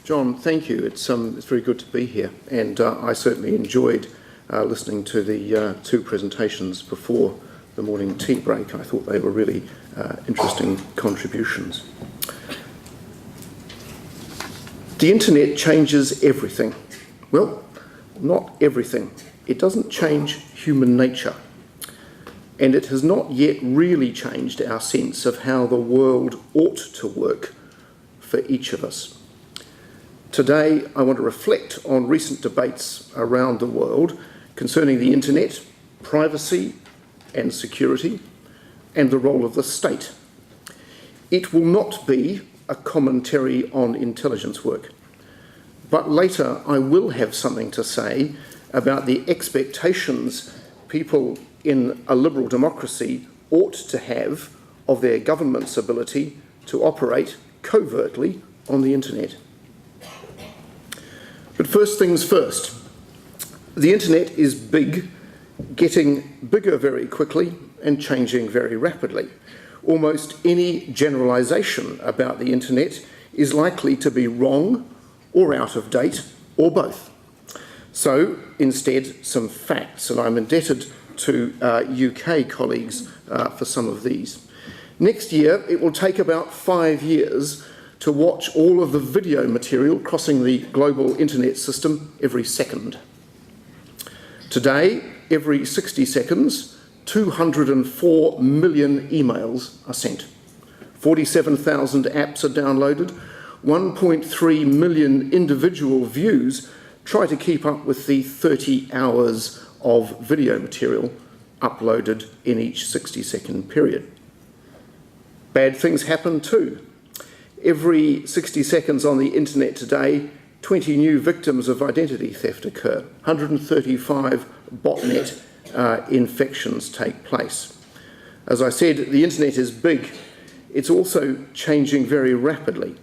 John, thank you. It's very good to be here, and I certainly enjoyed listening to the two presentations before the morning tea break. I thought they were really interesting contributions. The internet changes everything. Well, not everything. It doesn't change human nature, and it has not yet really changed our sense of how the world ought to work for each of us. Today, I want to reflect on recent debates around the world concerning the internet, privacy and security, and the role of the state. It will not be a commentary on intelligence work, but later I will have something to say about the expectations people in a liberal democracy ought to have of their government's ability to operate covertly on the internet. But first things first, the internet is big, getting bigger very quickly and changing very rapidly. Almost any generalisation about the internet is likely to be wrong or out of date or both. So instead, some facts, and I'm indebted to UK colleagues for some of these. Next year, it will take about 5 years to watch all of the video material crossing the global internet system every second. Today, every 60 seconds, 204 million emails are sent. 47,000 apps are downloaded. 1.3 million individual views try to keep up with the 30 hours of video material uploaded in each 60-second period. Bad things happen too. Every 60 seconds on the internet today, 20 new victims of identity theft occur. 135 botnet infections take place. As I said, the internet is big. It's also changing very rapidly.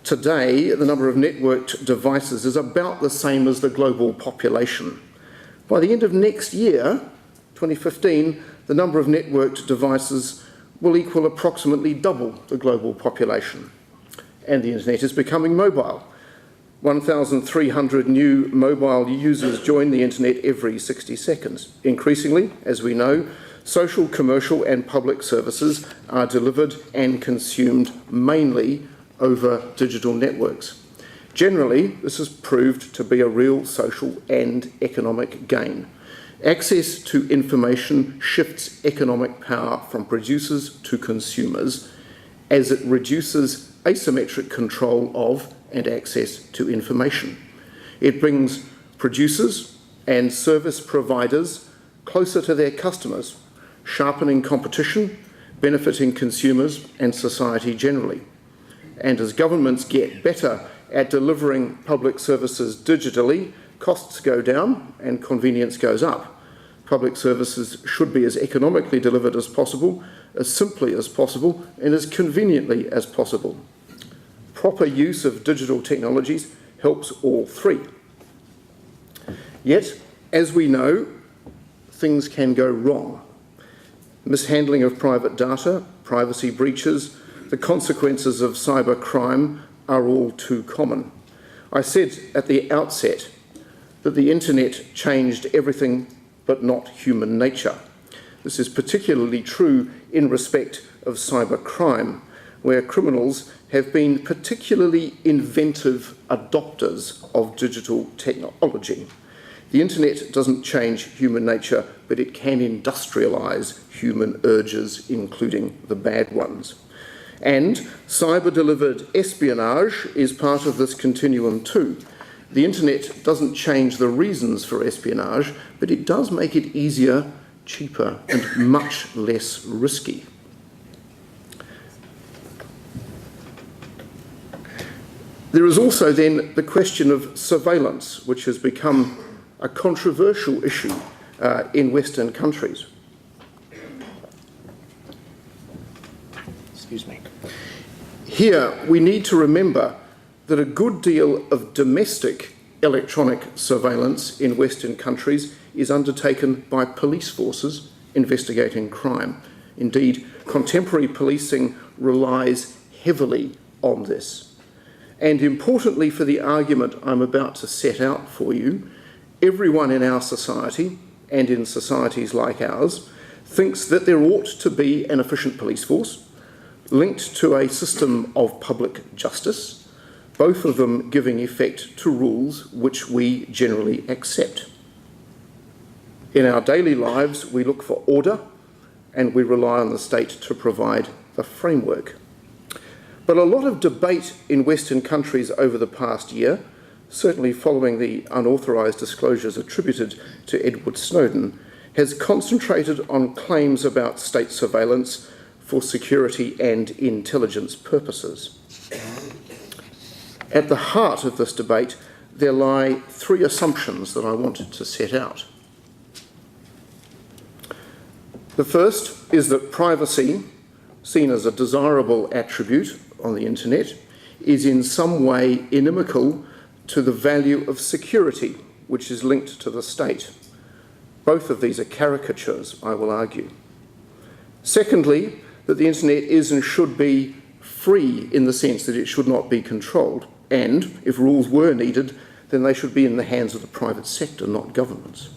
Today, the number of networked devices is about the same as the global population. By the end of next year, 2015, the number of networked devices will equal approximately double the global population. And the internet is becoming mobile. 1,300 new mobile users join the internet every 60 seconds. Increasingly, as we know, social, commercial and public services are delivered and consumed mainly over digital networks. Generally, this has proved to be a real social and economic gain. Access to information shifts economic power from producers to consumers as it reduces asymmetric control of and access to information. It brings producers and service providers closer to their customers, sharpening competition, benefiting consumers and society generally. And as governments get better at delivering public services digitally, costs go down and convenience goes up. Public services should be as economically delivered as possible, as simply as possible, and as conveniently as possible. Proper use of digital technologies helps all three. Yet, as we know, things can go wrong. Mishandling of private data, privacy breaches, the consequences of cybercrime are all too common. I said at the outset that the internet changed everything but not human nature. This is particularly true in respect of cybercrime, where criminals have been particularly inventive adopters of digital technology. The internet doesn't change human nature, but it can industrialise human urges, including the bad ones. And cyber-delivered espionage is part of this continuum too. The internet doesn't change the reasons for espionage, but it does make it easier, cheaper, and much less risky. There is also then the question of surveillance, which has become a controversial issue in Western countries. Excuse me. Here, we need to remember that a good deal of domestic electronic surveillance in Western countries is undertaken by police forces investigating crime. Indeed, contemporary policing relies heavily on this. And importantly for the argument I'm about to set out for you, everyone in our society, and in societies like ours, thinks that there ought to be an efficient police force linked to a system of public justice, both of them giving effect to rules which we generally accept. In our daily lives, we look for order and we rely on the state to provide the framework. But a lot of debate in Western countries over the past year, certainly following the unauthorised disclosures attributed to Edward Snowden, has concentrated on claims about state surveillance for security and intelligence purposes. At the heart of this debate, there lie three assumptions that I wanted to set out. The first is that privacy, seen as a desirable attribute on the internet, is in some way inimical to the value of security, which is linked to the state. Both of these are caricatures, I will argue. Secondly, that the internet is and should be free in the sense that it should not be controlled, and if rules were needed, then they should be in the hands of the private sector, not governments.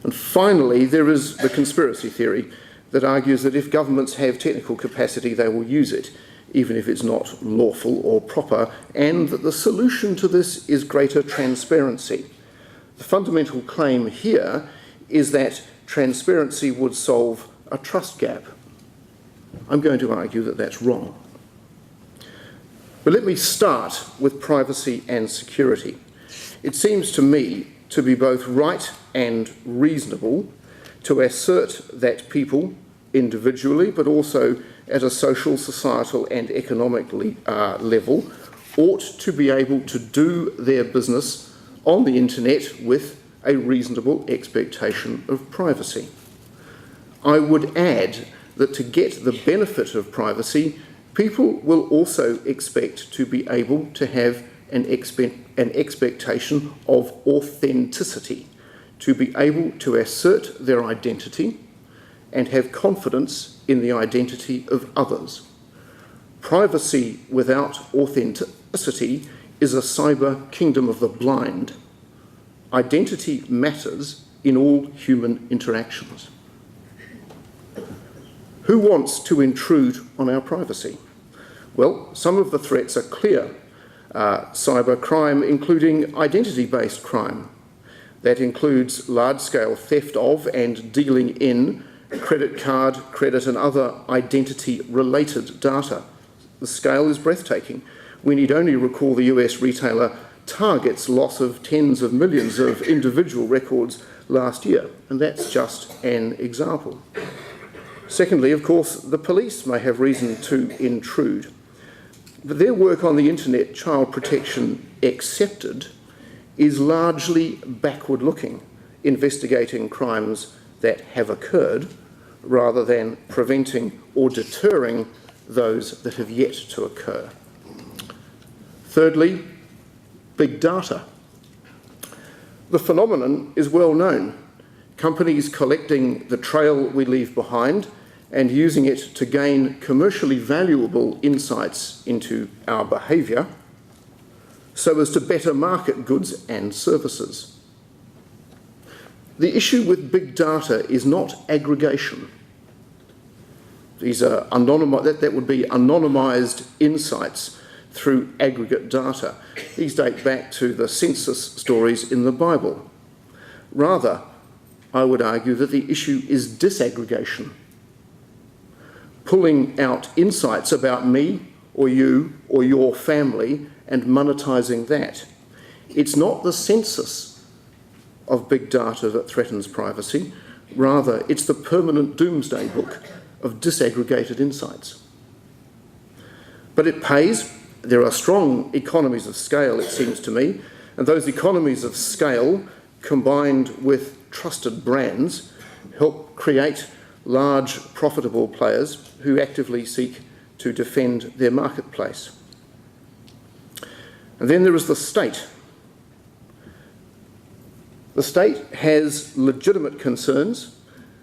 And finally, there is the conspiracy theory that argues that if governments have technical capacity, they will use it, even if it's not lawful or proper, and that the solution to this is greater transparency. The fundamental claim here is that transparency would solve a trust gap. I'm going to argue that that's wrong. But let me start with privacy and security. It seems to me to be both right and reasonable to assert that people, individually, but also at a social, societal and economic level, ought to be able to do their business on the internet with a reasonable expectation of privacy. I would add that to get the benefit of privacy, people will also expect to be able to have an expectation of authenticity, to be able to assert their identity and have confidence in the identity of others. Privacy without authenticity is a cyber kingdom of the blind. Identity matters in all human interactions. Who wants to intrude on our privacy? Well, some of the threats are clear. Cyber crime, including identity-based crime. That includes large-scale theft of and dealing in credit card, credit and other identity-related data. The scale is breathtaking. We need only recall the US retailer Target's loss of tens of millions of individual records last year, and that's just an example. Secondly, of course, the police may have reason to intrude. But their work on the internet, child protection accepted, is largely backward-looking, investigating crimes that have occurred rather than preventing or deterring those that have yet to occur. Thirdly, big data. The phenomenon is well known. Companies collecting the trail we leave behind and using it to gain commercially valuable insights into our behaviour so as to better market goods and services. The issue with big data is not aggregation. These are that would be anonymised insights through aggregate data. These date back to the census stories in the Bible. Rather, I would argue that the issue is disaggregation. Pulling out insights about me or you or your family and monetising that. It's not the census of big data that threatens privacy. Rather, it's the permanent doomsday book of disaggregated insights. But it pays. There are strong economies of scale, it seems to me, and those economies of scale, combined with trusted brands, help create large, profitable players who actively seek to defend their marketplace. And then there is the state. The state has legitimate concerns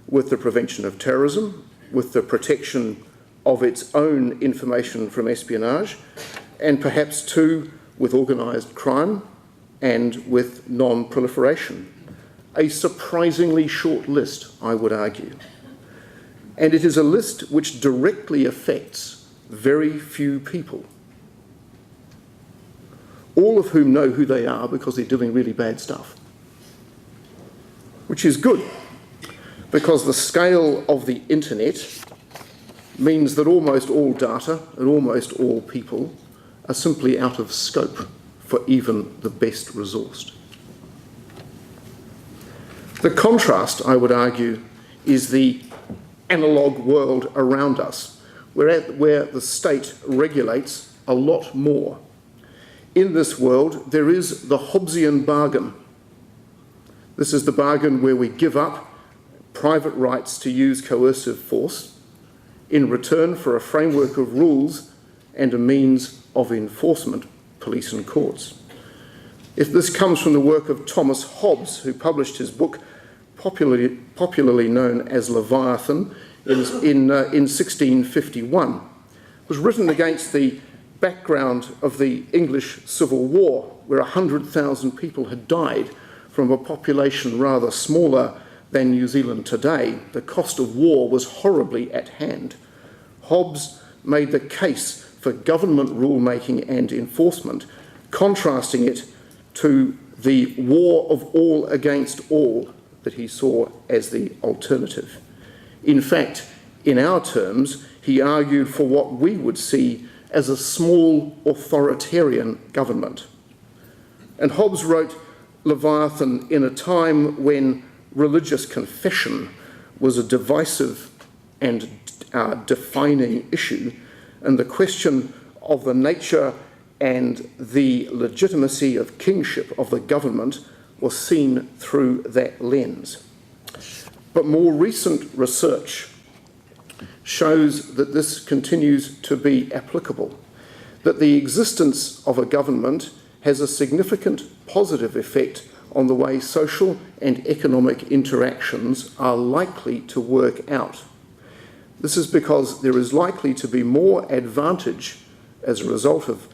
with the prevention of terrorism, with the protection of its own information from espionage, and perhaps too with organised crime and with non-proliferation. A surprisingly short list, I would argue. And it is a list which directly affects very few people, all of whom know who they are because they're doing really bad stuff. Which is good, because the scale of the internet means that almost all data and almost all people are simply out of scope for even the best resourced. The contrast, I would argue, is the analogue world around us, where the state regulates a lot more. In this world, there is the Hobbesian bargain. This is the bargain where we give up private rights to use coercive force in return for a framework of rules and a means of enforcement, police and courts. If this comes from the work of Thomas Hobbes, who published his book, popularly known as Leviathan, in 1651. It was written against the background of the English Civil War, where 100,000 people had died from a population rather smaller than New Zealand today. The cost of war was horribly at hand. Hobbes made the case for government rulemaking and enforcement, contrasting it to the war of all against all that he saw as the alternative. In fact, in our terms, he argued for what we would see as a small authoritarian government. And Hobbes wrote Leviathan in a time when religious confession was a divisive and defining issue, and the question of the nature and the legitimacy of kingship of the government was seen through that lens. But more recent research shows that this continues to be applicable, that the existence of a government has a significant positive effect on the way social and economic interactions are likely to work out. This is because there is likely to be more advantage as a result of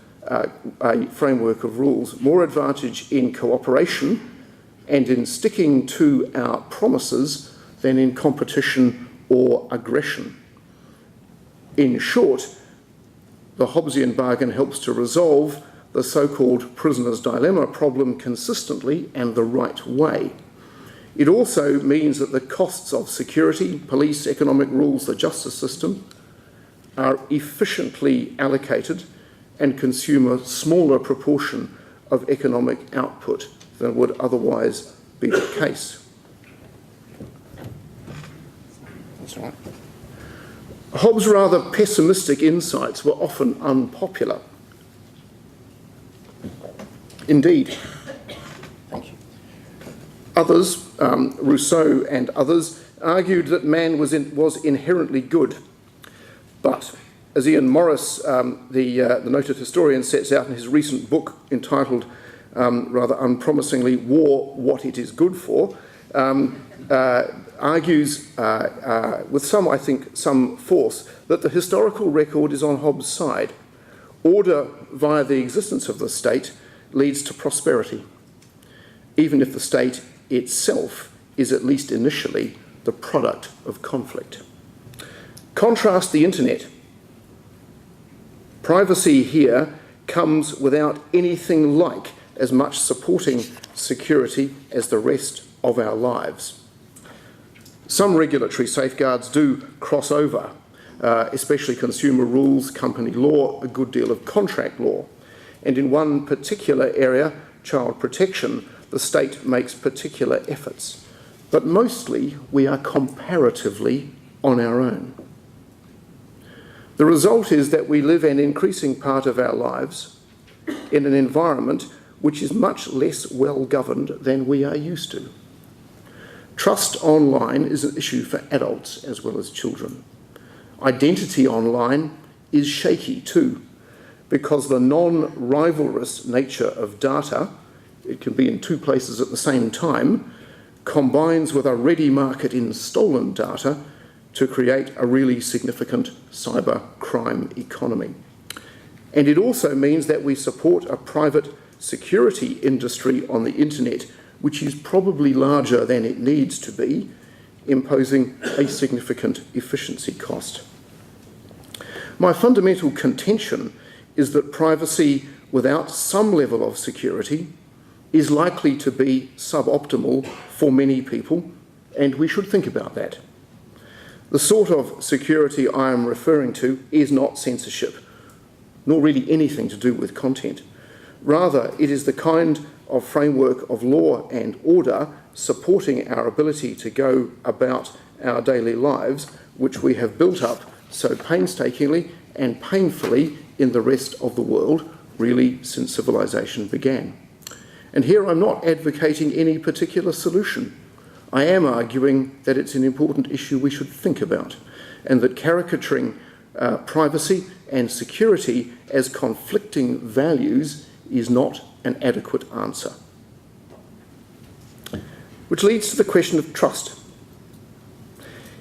a framework of rules, more advantage in cooperation and in sticking to our promises than in competition or aggression. In short, the Hobbesian bargain helps to resolve the so-called prisoner's dilemma problem consistently and the right way. It also means that the costs of security, police, economic rules, the justice system are efficiently allocated and consume a smaller proportion of economic output than would otherwise be the case. That's right. Hobbes' rather pessimistic insights were often unpopular. Indeed, thank you. Others, Rousseau and others, argued that man was inherently good. But, as Ian Morris, the noted historian, sets out in his recent book entitled, rather unpromisingly, War, What It Is Good For, argues with some, I think, some force that the historical record is on Hobbes' side. Order via the existence of the state leads to prosperity, even if the state itself is at least initially the product of conflict. Contrast the internet. Privacy here comes without anything like as much supporting security as the rest of our lives. Some regulatory safeguards do cross over, especially consumer rules, company law, a good deal of contract law. And in one particular area, child protection, the state makes particular efforts. But mostly we are comparatively on our own. The result is that we live an increasing part of our lives in an environment which is much less well governed than we are used to. Trust online is an issue for adults as well as children. Identity online is shaky too, because the non-rivalrous nature of data, it can be in two places at the same time, combines with a ready market in stolen data to create a really significant cyber crime economy. And it also means that we support a private security industry on the internet, which is probably larger than it needs to be, imposing a significant efficiency cost. My fundamental contention is that privacy without some level of security is likely to be suboptimal for many people, and we should think about that. The sort of security I am referring to is not censorship, nor really anything to do with content. Rather, it is the kind of framework of law and order supporting our ability to go about our daily lives, which we have built up so painstakingly and painfully in the rest of the world, really since civilization began. And here I'm not advocating any particular solution. I am arguing that it's an important issue we should think about, and that caricaturing privacy and security as conflicting values is not an adequate answer. Which leads to the question of trust.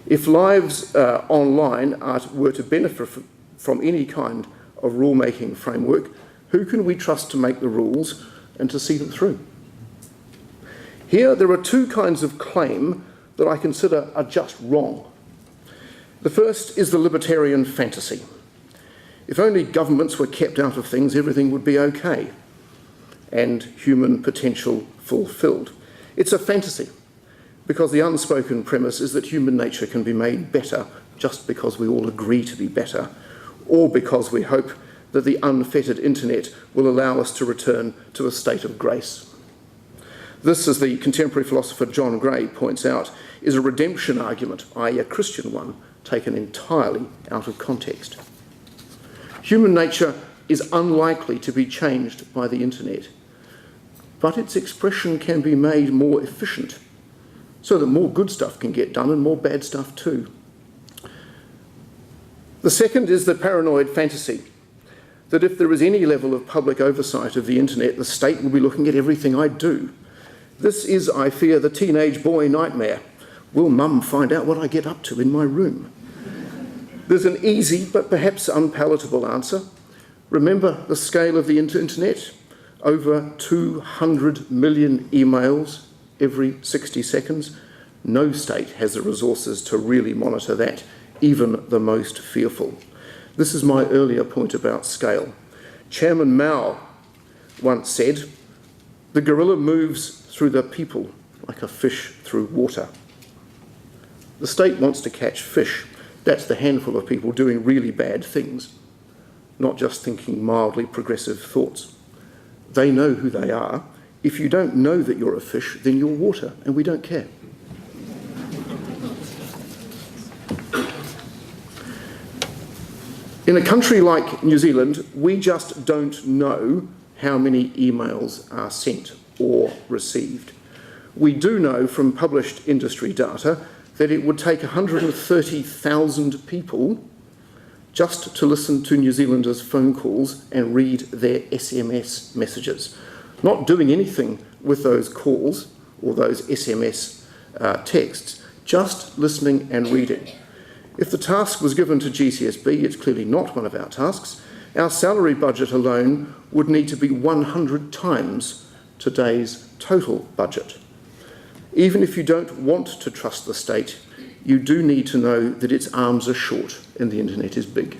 If lives online were to benefit from any kind of rule-making framework, who can we trust to make the rules and to see them through? Here, there are two kinds of claim that I consider are just wrong. The first is the libertarian fantasy. If only governments were kept out of things, everything would be okay, and human potential fulfilled. It's a fantasy, because the unspoken premise is that human nature can be made better just because we all agree to be better, or because we hope that the unfettered internet will allow us to return to a state of grace. This, as the contemporary philosopher John Gray points out, is a redemption argument, i.e. a Christian one, taken entirely out of context. Human nature is unlikely to be changed by the internet, but its expression can be made more efficient, so that more good stuff can get done and more bad stuff too. The second is the paranoid fantasy, that if there is any level of public oversight of the internet, the state will be looking at everything I do. This is, I fear, the teenage boy nightmare. Will mum find out what I get up to in my room? There's an easy but perhaps unpalatable answer. Remember the scale of the internet? Over 200 million emails every 60 seconds. No state has the resources to really monitor that, even the most fearful. This is my earlier point about scale. Chairman Mao once said, "The gorilla moves through the people like a fish through water." The state wants to catch fish. That's the handful of people doing really bad things, not just thinking mildly progressive thoughts. They know who they are. If you don't know that you're a fish, then you're water, and we don't care. In a country like New Zealand, we just don't know how many emails are sent or received. We do know from published industry data that it would take 130,000 people just to listen to New Zealanders' phone calls and read their SMS messages. Not doing anything with those calls or those SMS texts, just listening and reading. If the task was given to GCSB, it's clearly not one of our tasks, our salary budget alone would need to be 100 times today's total budget. Even if you don't want to trust the state, you do need to know that its arms are short and the internet is big.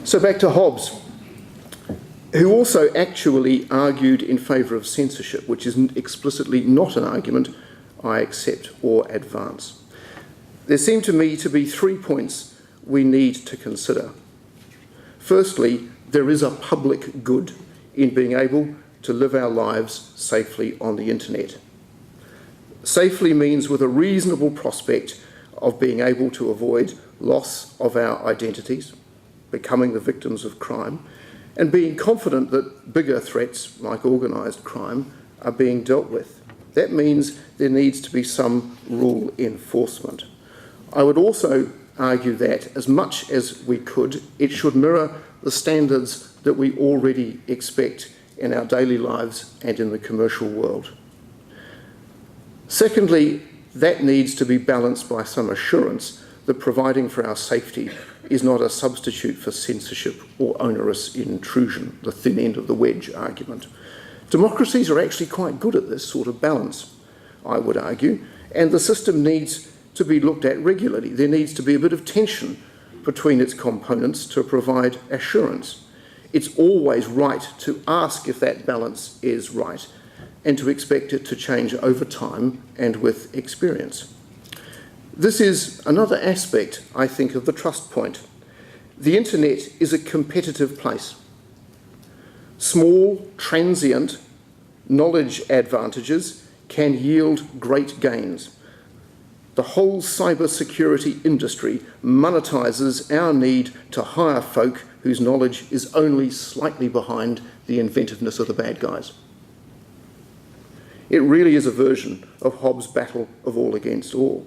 So back to Hobbes, who also actually argued in favour of censorship, which is explicitly not an argument I accept or advance. There seem to me to be 3 points we need to consider. Firstly, there is a public good in being able to live our lives safely on the internet. Safely means with a reasonable prospect of being able to avoid loss of our identities, becoming the victims of crime, and being confident that bigger threats like organised crime are being dealt with. That means there needs to be some rule enforcement. I would also argue that, as much as we could, it should mirror the standards that we already expect in our daily lives and in the commercial world. Secondly, that needs to be balanced by some assurance that providing for our safety is not a substitute for censorship or onerous intrusion, the thin end of the wedge argument. Democracies are actually quite good at this sort of balance, I would argue, and the system needs to be looked at regularly. There needs to be a bit of tension between its components to provide assurance. It's always right to ask if that balance is right and to expect it to change over time and with experience. This is another aspect, I think, of the trust point. The internet is a competitive place. Small, transient knowledge advantages can yield great gains. The whole cybersecurity industry monetises our need to hire folk whose knowledge is only slightly behind the inventiveness of the bad guys. It really is a version of Hobbes' battle of all against all.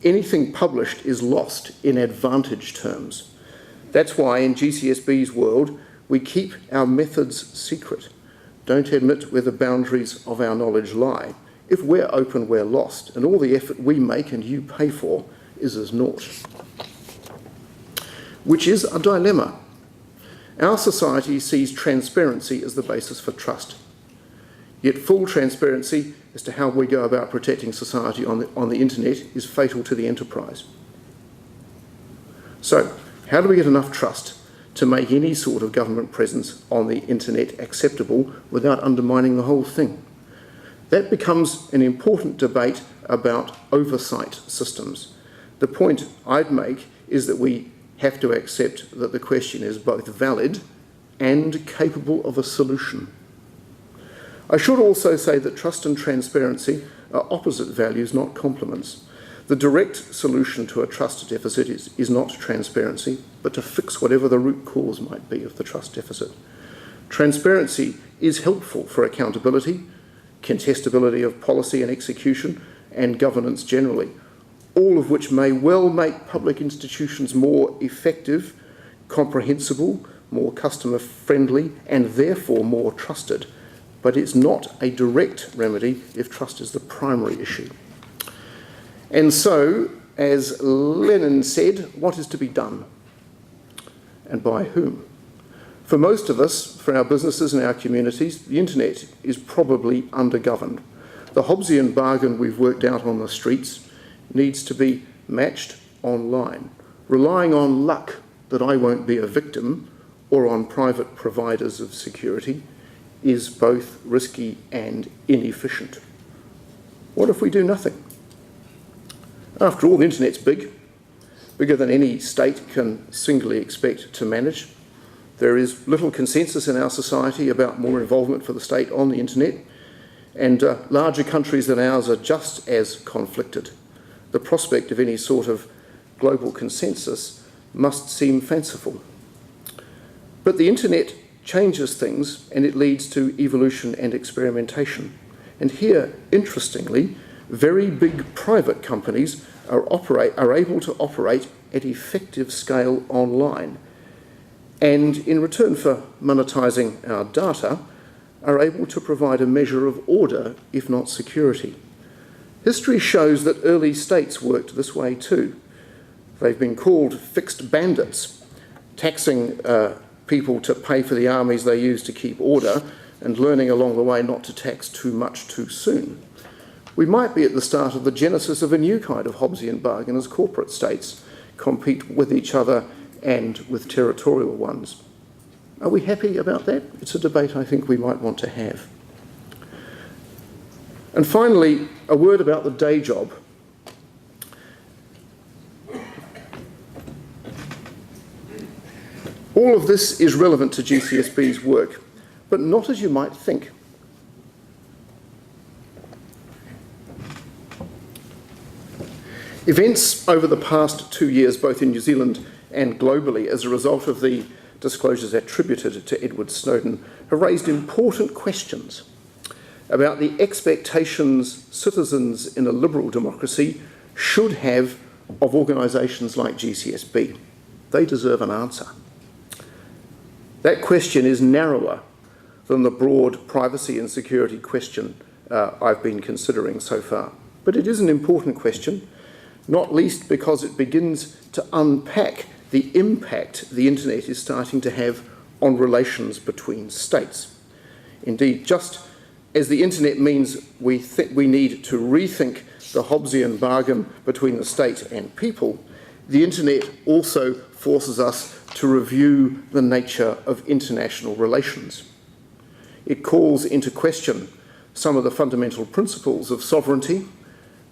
Anything published is lost in advantage terms. That's why in GCSB's world, we keep our methods secret, don't admit where the boundaries of our knowledge lie. If we're open, we're lost, and all the effort we make and you pay for is as naught. Which is a dilemma. Our society sees transparency as the basis for trust. Yet full transparency as to how we go about protecting society on the internet is fatal to the enterprise. So, how do we get enough trust to make any sort of government presence on the internet acceptable without undermining the whole thing? That becomes an important debate about oversight systems. The point I'd make is that we have to accept that the question is both valid and capable of a solution. I should also say that trust and transparency are opposite values, not complements. The direct solution to a trust deficit is not transparency, but to fix whatever the root cause might be of the trust deficit. Transparency is helpful for accountability, contestability of policy and execution, and governance generally, all of which may well make public institutions more effective, comprehensible, more customer-friendly, and therefore more trusted. But it's not a direct remedy if trust is the primary issue. And so, as Lenin said, what is to be done? And by whom? For most of us, for our businesses and our communities, the internet is probably undergoverned. The Hobbesian bargain we've worked out on the streets needs to be matched online. Relying on luck that I won't be a victim or on private providers of security is both risky and inefficient. What if we do nothing? After all, the internet's big, bigger than any state can singly expect to manage. There is little consensus in our society about more involvement for the state on the internet, and larger countries than ours are just as conflicted. The prospect of any sort of global consensus must seem fanciful. But the internet changes things, and it leads to evolution and experimentation. And here, interestingly, very big private companies are able to operate at effective scale online, and in return for monetising our data, are able to provide a measure of order, if not security. History shows that early states worked this way too. They've been called fixed bandits, taxing people to pay for the armies they use to keep order, and learning along the way not to tax too much too soon. We might be at the start of the genesis of a new kind of Hobbesian bargain as corporate states compete with each other and with territorial ones. Are we happy about that? It's a debate I think we might want to have. And finally, a word about the day job. All of this is relevant to GCSB's work, but not as you might think. Events over the past 2 years, both in New Zealand and globally, as a result of the disclosures attributed to Edward Snowden, have raised important questions about the expectations citizens in a liberal democracy should have of organisations like GCSB. They deserve an answer. That question is narrower than the broad privacy and security question I've been considering so far. But it is an important question, not least because it begins to unpack the impact the internet is starting to have on relations between states. Indeed, just as the internet means we need to rethink the Hobbesian bargain between the state and people, the internet also forces us to review the nature of international relations. It calls into question some of the fundamental principles of sovereignty,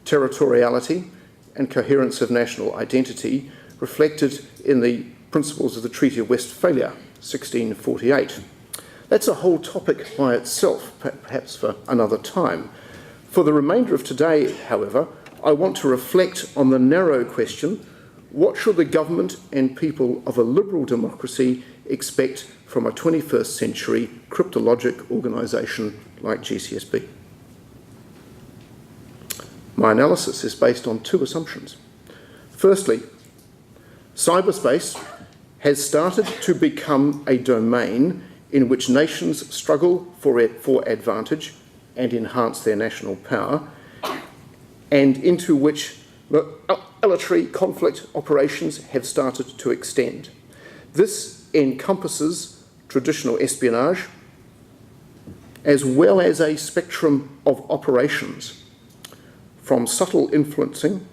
territoriality, and coherence of national identity reflected in the principles of the Treaty of Westphalia, 1648. That's a whole topic by itself, perhaps for another time. For the remainder of today, however, I want to reflect on the narrow question: what should the government and people of a liberal democracy expect from a 21st century cryptologic organisation like GCSB? My analysis is based on two assumptions. Firstly, cyberspace has started to become a domain in which nations struggle for advantage and enhance their national power, and into which military conflict operations have started to extend. This encompasses traditional espionage as well as a spectrum of operations, from subtle influencing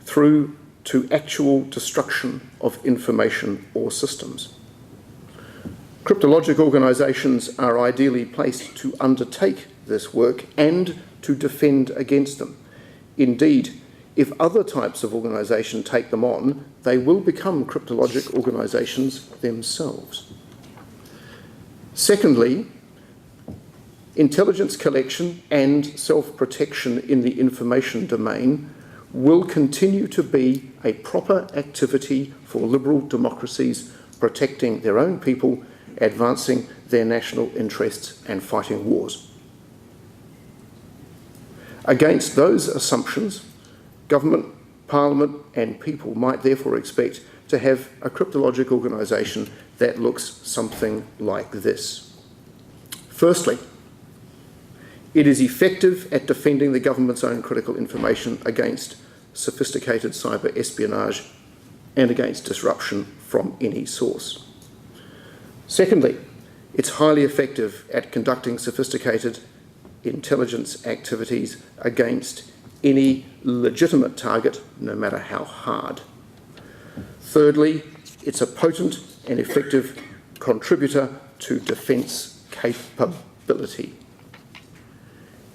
through to actual destruction of information or systems. Cryptologic organisations are ideally placed to undertake this work and to defend against them. Indeed, if other types of organisation take them on, they will become cryptologic organisations themselves. Secondly, intelligence collection and self-protection in the information domain will continue to be a proper activity for liberal democracies protecting their own people, advancing their national interests and fighting wars. Against those assumptions, government, parliament and people might therefore expect to have a cryptologic organisation that looks something like this. Firstly, it is effective at defending the government's own critical information against sophisticated cyber espionage and against disruption from any source. Secondly, it's highly effective at conducting sophisticated intelligence activities against any legitimate target, no matter how hard. Thirdly, it's a potent and effective contributor to defence capability.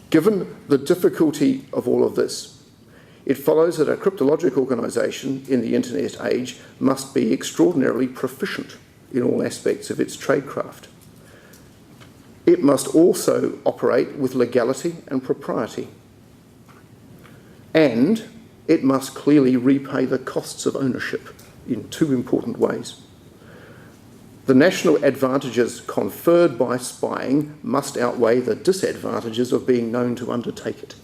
Given the difficulty of all of this, it follows that a cryptologic organisation in the internet age must be extraordinarily proficient in all aspects of its tradecraft. It must also operate with legality and propriety. And it must clearly repay the costs of ownership in two important ways. The national advantages conferred by spying must outweigh the disadvantages of being known to undertake it.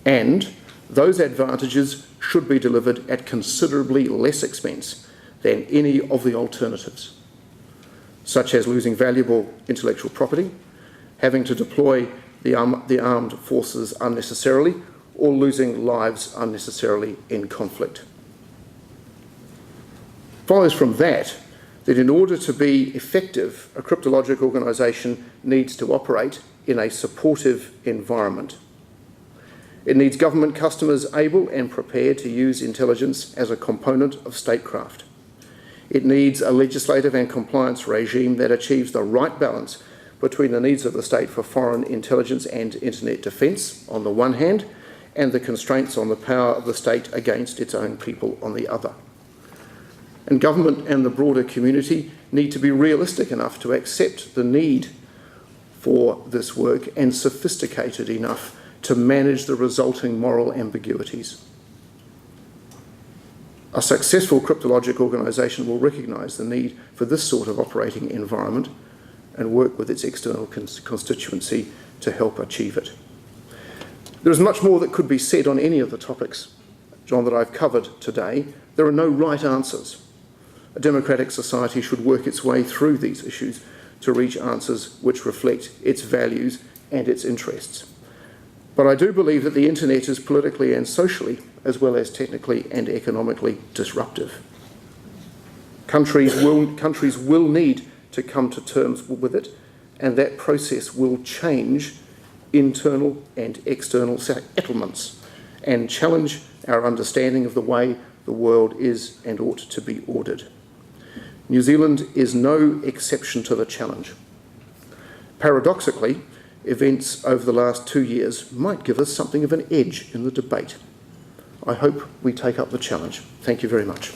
And those advantages should be delivered at considerably less expense than any of the alternatives, such as losing valuable intellectual property, having to deploy the armed forces unnecessarily, or losing lives unnecessarily in conflict. Follows from that in order to be effective, a cryptologic organisation needs to operate in a supportive environment. It needs government customers able and prepared to use intelligence as a component of statecraft. It needs a legislative and compliance regime that achieves the right balance between the needs of the state for foreign intelligence and internet defence on the one hand, and the constraints on the power of the state against its own people on the other. And government and the broader community need to be realistic enough to accept the need for this work and sophisticated enough to manage the resulting moral ambiguities. A successful cryptologic organisation will recognise the need for this sort of operating environment and work with its external constituency to help achieve it. There is much more that could be said on any of the topics, John, that I've covered today. There are no right answers. A democratic society should work its way through these issues to reach answers which reflect its values and its interests. But I do believe that the internet is politically and socially, as well as technically and economically, disruptive. Countries will need to come to terms with it, and that process will change internal and external settlements and challenge our understanding of the way the world is and ought to be ordered. New Zealand is no exception to the challenge. Paradoxically, events over the last 2 years might give us something of an edge in the debate. I hope we take up the challenge. Thank you very much.